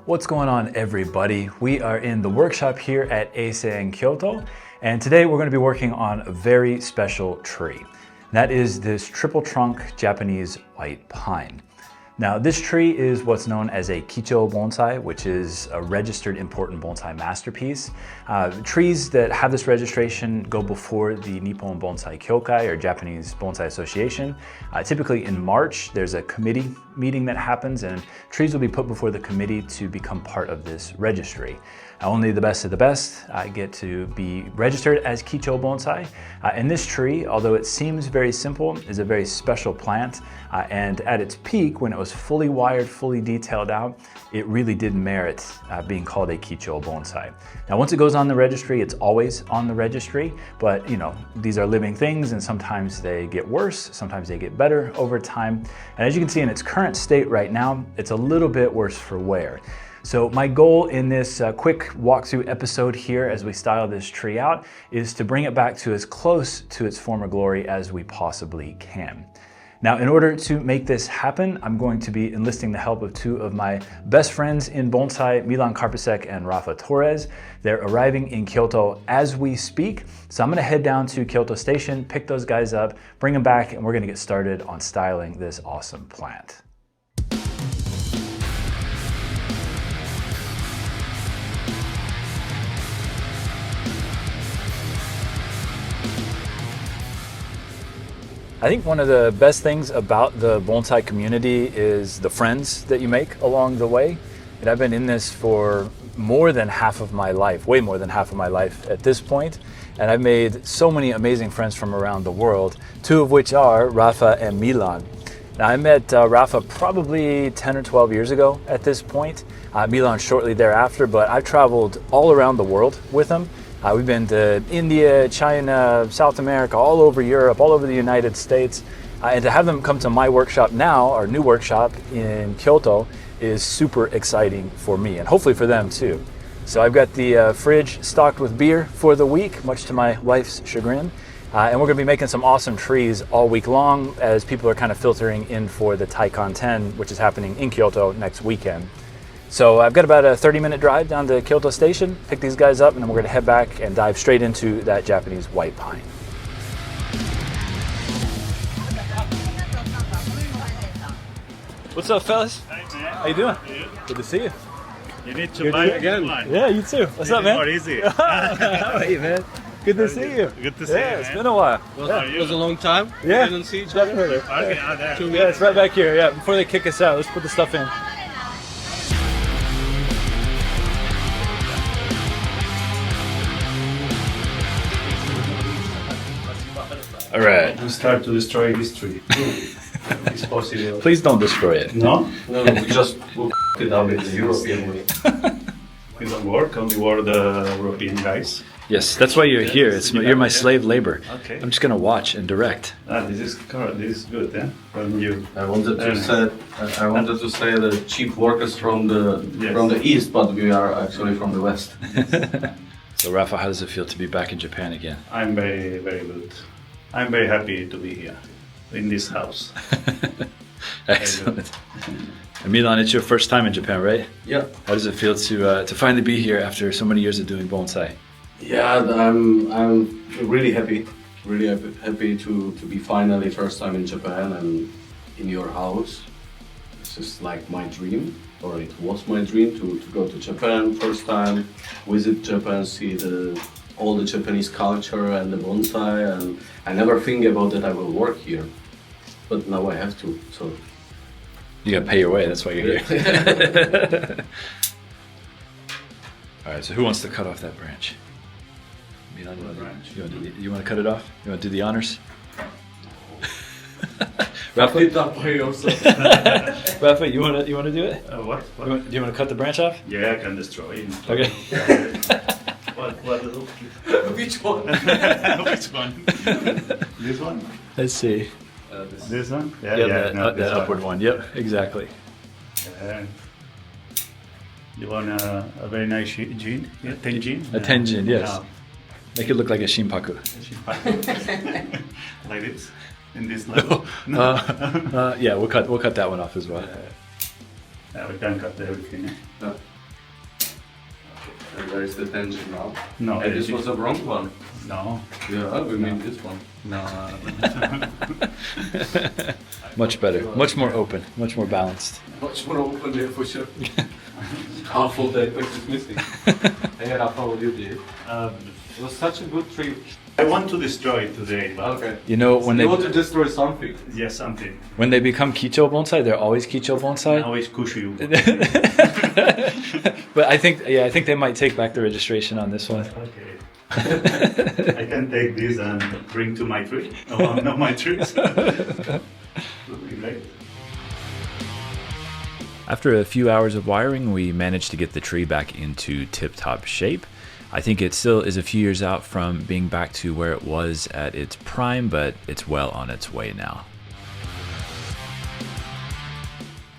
What's going on, everybody? We are in the workshop here at Eisei-en Kyoto, and today we're going to be working on a very special tree. That is this triple trunk Japanese white pine. Now, this tree is what's known as a Kicho Bonsai, which is a registered important bonsai masterpiece. Trees that have this registration go before the Nippon Bonsai Kyokai, or Japanese Bonsai Association. Typically in March, there's a committee meeting that happens, and trees will be put before the committee to become part of this registry. Only the best of the best get to be registered as Kicho Bonsai. And this tree, although it seems very simple, is a very special plant. And at its peak, when it was fully wired, fully detailed out, it really did merit being called a Kicho Bonsai. Now, once it goes on the registry, it's always on the registry, but you know, these are living things and sometimes they get worse, sometimes they get better over time. And as you can see in its current state right now, it's a little bit worse for wear. So my goal in this quick walkthrough episode here as we style this tree out is to bring it back to as close to its former glory as we possibly can. Now, in order to make this happen, I'm going to be enlisting the help of two of my best friends in bonsai, Milan Karpusek and Rafa Torres. They're arriving in Kyoto as we speak. So I'm gonna head down to Kyoto Station, pick those guys up, bring them back, and we're gonna get started on styling this awesome plant. I think one of the best things about the bonsai community is the friends that you make along the way. And I've been in this for more than half of my life, way more than half of my life at this point. And I've made so many amazing friends from around the world, two of which are Rafa and Milan. Now, I met Rafa probably 10 or 12 years ago at this point, Milan shortly thereafter, but I've traveled all around the world with him. We've been to India, China, South America, all over Europe, all over the United States. And to have them come to my workshop now, our new workshop in Kyoto, is super exciting for me and hopefully for them too. So I've got the fridge stocked with beer for the week, much to my wife's chagrin. And we're gonna be making some awesome trees all week long as people are kind of filtering in for the Taikan-ten, which is happening in Kyoto next weekend. So I've got about a 30-minute drive down to Kyoto Station, pick these guys up, and then we're gonna head back and dive straight into that Japanese white pine. What's up, fellas? Hi, man. How you doing? Good to see you. You need to buy again. Yeah, you too. What's up, man? More easy. How are you, man? Good to see you. Good to see you, Yeah, it's man. been a while. It was a long time. Yeah. We didn't see each other. Definitely. Okay, out there. Yeah, it's right back here. Yeah, before they kick us out, let's put the stuff in. All right. We start to destroy history. It's possible. Please don't destroy it. No? No, we just will it up in the European way. We don't work, only work the European guys. Yes, that's why you're here. You're my slave labor. Okay. I'm just gonna watch and direct. This is correct. This is good, eh? From you. I wanted to say the cheap workers from the east, but we are actually from the west. So, Rafa, how does it feel to be back in Japan again? I'm very, very good. I'm very happy to be here, in this house. Excellent. And Milan, it's your first time in Japan, right? Yeah. How does it feel to finally be here after so many years of doing bonsai? Yeah, I'm really happy. Really happy to be finally first time in Japan and in your house. This is like my dream, or it was my dream to go to Japan first time, visit Japan, see all the Japanese culture and the bonsai, and I never think about that I will work here, but now I have to. So You gotta pay your way. That's why you're here. All right. So, who wants to cut off that branch? Milan, you want to cut it off? You want to do the honors? Rafa, Rafa, you want to do it? What? Do you want to cut the branch off? Yeah, I can destroy it. Okay. What? which one? Which one? This one? Let's see. This one? Yeah, no, the this upward one. Yep, exactly. Yeah. You want a very nice jean? Yeah, tenjin? A tenjin, yes. Yeah. Make it look like a shinpaku. Like this? In this level? Yeah, we'll cut that one off as well. We can cut everything. And where is the tension now? No, And this was a wrong one. No. Yeah, we made this one. No. Much better, much more open, much more balanced. Much more open there for sure. Half of the effect is missing. Hey, Rafa, what you did? It was such a good trip. I want to destroy it today, but Okay. You know, when You want to destroy something. yes, something. when they become Kicho Bonsai, they're always Kicho Bonsai. Now it's Kushu. But I think they might take back the registration on this one. Okay. I can take this and bring to my tree. No, not my trees. Would be great. After a few hours of wiring, we managed to get the tree back into tip-top shape. I think it still is a few years out from being back to where it was at its prime, but it's well on its way now.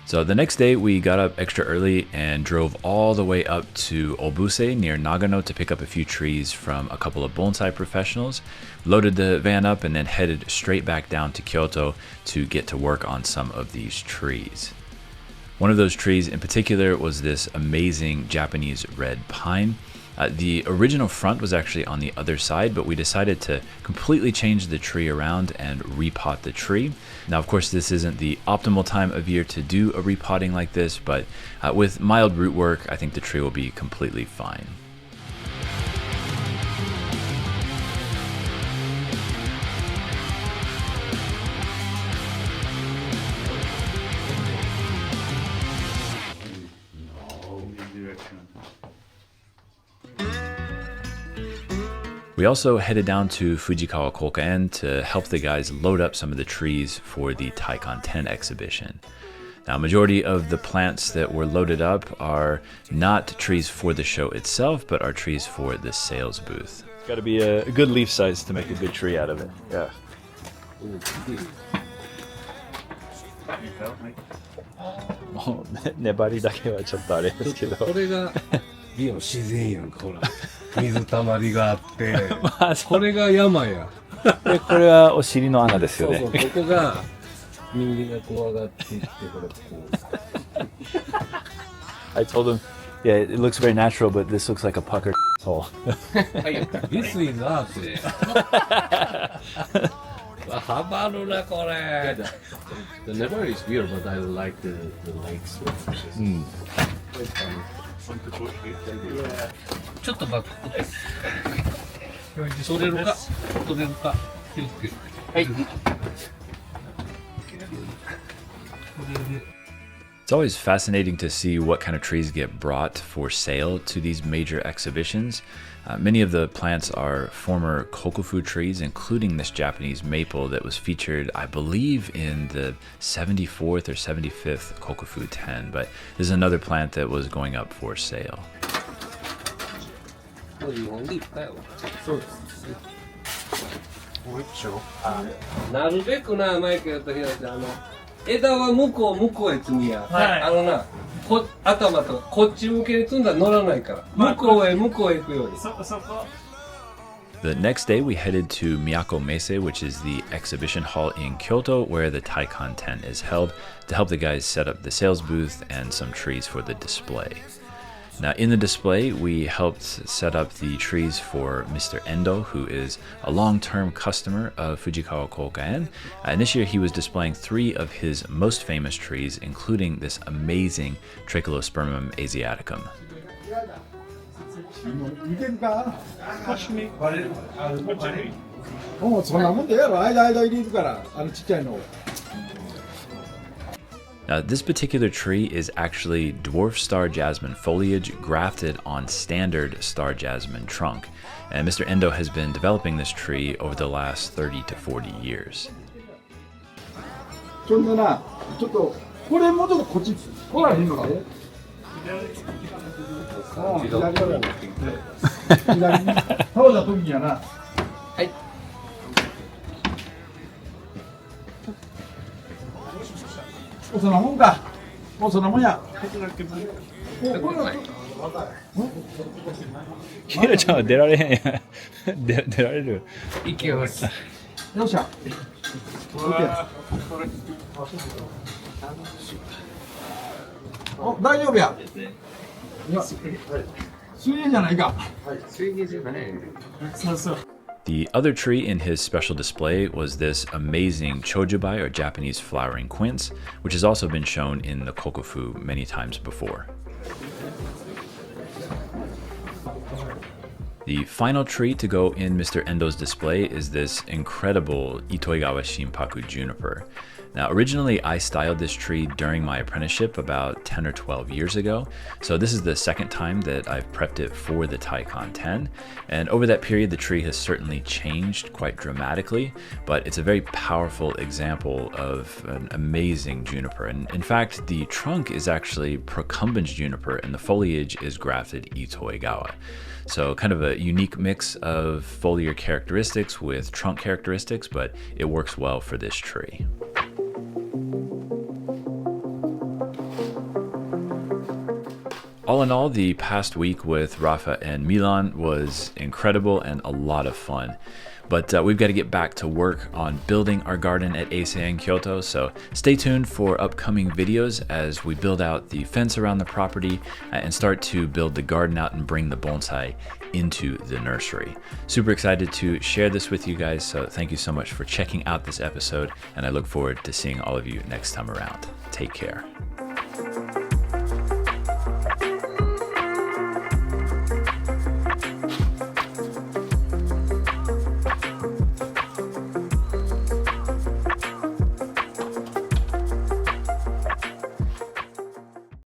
So the next day we got up extra early and drove all the way up to Obuse near Nagano to pick up a few trees from a couple of bonsai professionals, loaded the van up and then headed straight back down to Kyoto to get to work on some of these trees. One of those trees in particular was this amazing Japanese red pine. The original front was actually on the other side, but we decided to completely change the tree around and repot the tree. Now, of course, this isn't the optimal time of year to do a repotting like this, but with mild root work, I think the tree will be completely fine. We also headed down to Fujikawa Kouka-en to help the guys load up some of the trees for the Taikan-ten exhibition. Now, majority of the plants that were loaded up are not trees for the show itself, but are trees for the sales booth. It's got to be a good leaf size to make a good tree out of it. Yeah. もう粘りだけはちょっとあれですけど。これが美の自然やんか、ほら。水たまりがあって、まあ、これが山や。でこれはお尻の穴ですよね。そうそう、ここが人間が怖がっていって、これこう。I told him, yeah, it looks very natural, but this looks like a puckered hole. This is art. ハマるな、これ。The never is weird, but I like the lakes with fishes. ちょっとバック。取れるか、取れるか。気をつけて。はい。 It's always fascinating to see what kind of trees get brought for sale to these major exhibitions. Many of the plants are former kokufu trees, including this Japanese maple that was featured, I believe, in the 74th or 75th Kokufu 10, but this is another plant that was going up for sale. なるべくな、マイクやったら枝は向こうへ積みや。はい、頭とかこっち向けに積んだら乗らないから。向こうへ行くように。The next day we headed to Miyako Mese, which is the exhibition hall in Kyoto where the Taikan-ten is held, to help the guys set up the sales booth and some trees for the display. Now, in the display, we helped set up the trees for Mr. Endo, who is a long-term customer of Fujikawa Kouka-en. And this year, he was displaying 3 of his most famous trees, including this amazing Tricholospermum asiaticum. もうそんなもんでやろ、間入れるから、ちっちゃいの。 Now, this particular tree is actually dwarf star jasmine foliage grafted on standard star jasmine trunk. And Mr. Endo has been developing this tree over the last 30 to 40 years. ちょっとな、ちょっと、これもうちょっとこっち、こらへんのかね。左に倒した時にやな。はい。もうそんなもんか。もうそんなもんや。キラちゃんは出られへんや。出られる。いけます。よっしゃ。お、大丈夫や。水泳じゃないか。水泳じゃない。そうそう。 The other tree in his special display was this amazing chojubai, or Japanese flowering quince, which has also been shown in the kokofu many times before. The final tree to go in Mr. Endo's display is this incredible Itoigawa Shinpaku juniper. Now, originally I styled this tree during my apprenticeship about 10 or 12 years ago. So this is the second time that I've prepped it for the Taikan-ten. And over that period, the tree has certainly changed quite dramatically, but it's a very powerful example of an amazing juniper. And in fact, the trunk is actually procumbens juniper and the foliage is grafted Itoigawa. So kind of a unique mix of foliar characteristics with trunk characteristics, but it works well for this tree. All in all, the past week with Rafa and Milan was incredible and a lot of fun. But we've got to get back to work on building our garden at Eisei-en Kyoto, so stay tuned for upcoming videos as we build out the fence around the property and start to build the garden out and bring the bonsai into the nursery. Super excited to share this with you guys, so thank you so much for checking out this episode, and I look forward to seeing all of you next time around. Take care.